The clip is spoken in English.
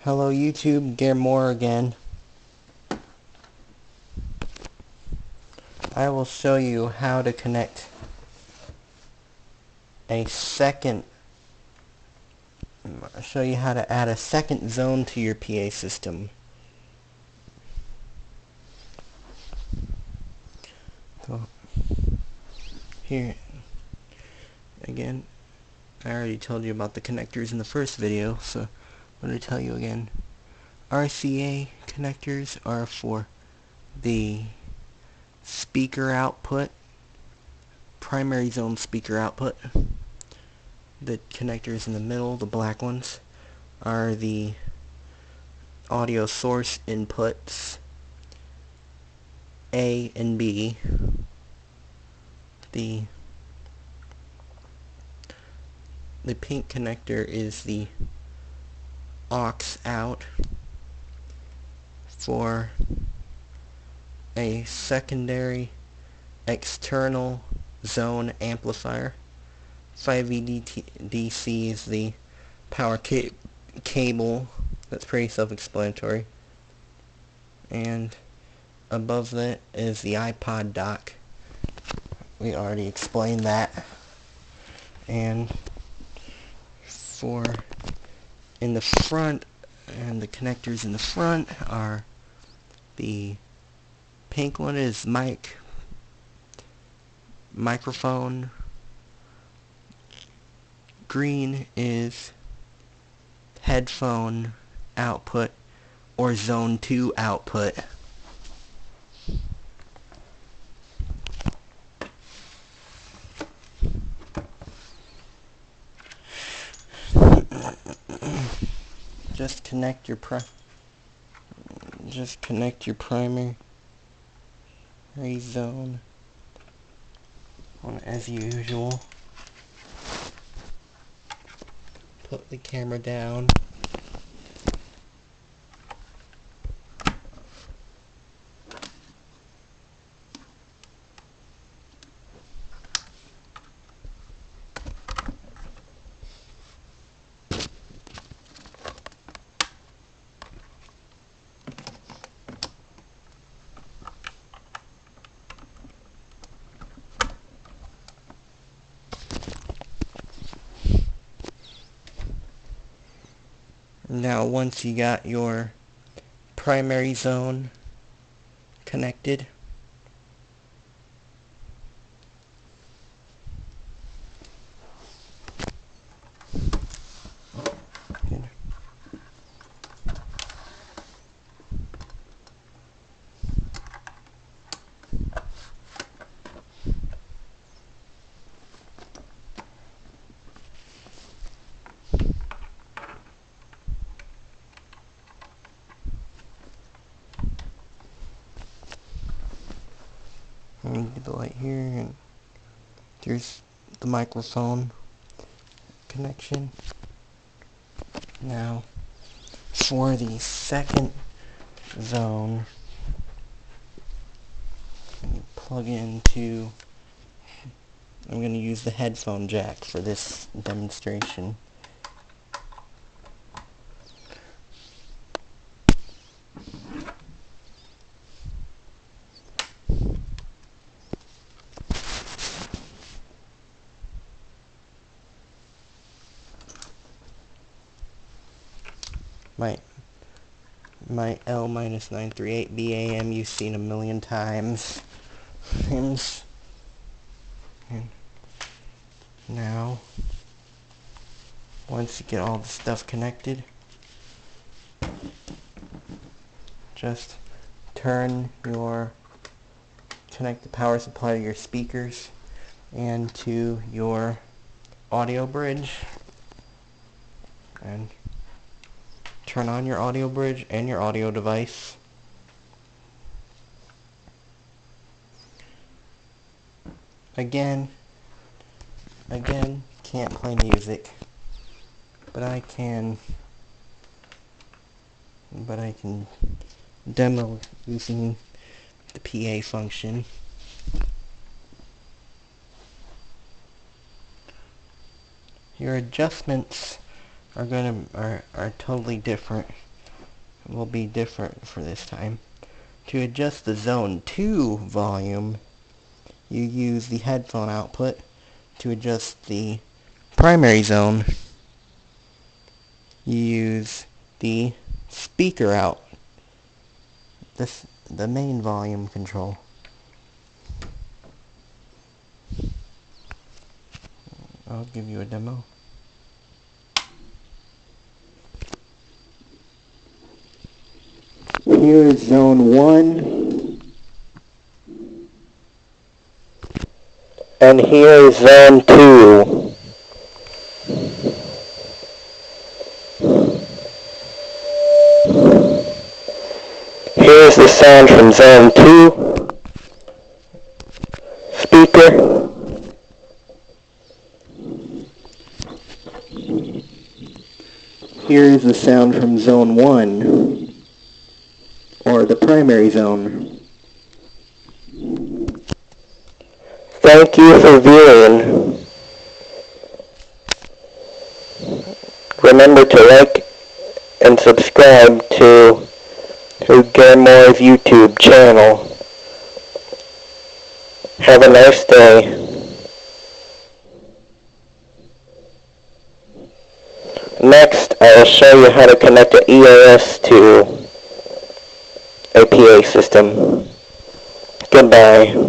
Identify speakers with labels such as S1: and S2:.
S1: Hello YouTube, Garemore again. I will show you how to connect show you how to add a second zone to your PA system. So, here, again, I already told you about the connectors in the first video, so I'm going to tell you again. RCA connectors are for the speaker output, primary zone speaker output. The connectors in the middle, the black ones, are the audio source inputs, A and B. The pink connector is the aux out for a secondary external zone amplifier. 5V DC is the power cable. That's pretty self-explanatory. And above that is the iPod dock. We already explained that. And in the front, and the connectors in the front are the pink one is microphone, green is headphone output or zone 2 output. Just connect your primary zone on as usual. Put the camera down. Now once you got your primary zone connected, let me get the light here, and there's the microphone connection. Now for the second zone, plug into, I'm going to use the headphone jack for this demonstration. My L-938 BAM you've seen a million times. And now, once you get all the stuff connected, just connect the power supply to your speakers and to your audio bridge, and turn on your audio bridge and your audio device. Again, can't play music, but I can demo using the PA function. Your adjustments are totally different will be different for this time. To adjust the Zone 2 volume, you use the headphone output. To adjust the primary zone, you use the speaker out, the main volume control. I'll give you a demo. Here is Zone 1. And here is Zone 2. Here's the sound from Zone 2. Speaker. Here is the sound from Zone 1, or the primary zone. Thank you for viewing. Remember to like and subscribe to Garemore's YouTube channel. Have a nice day. Next, I will show you how to connect an EOS to a PA system. Goodbye.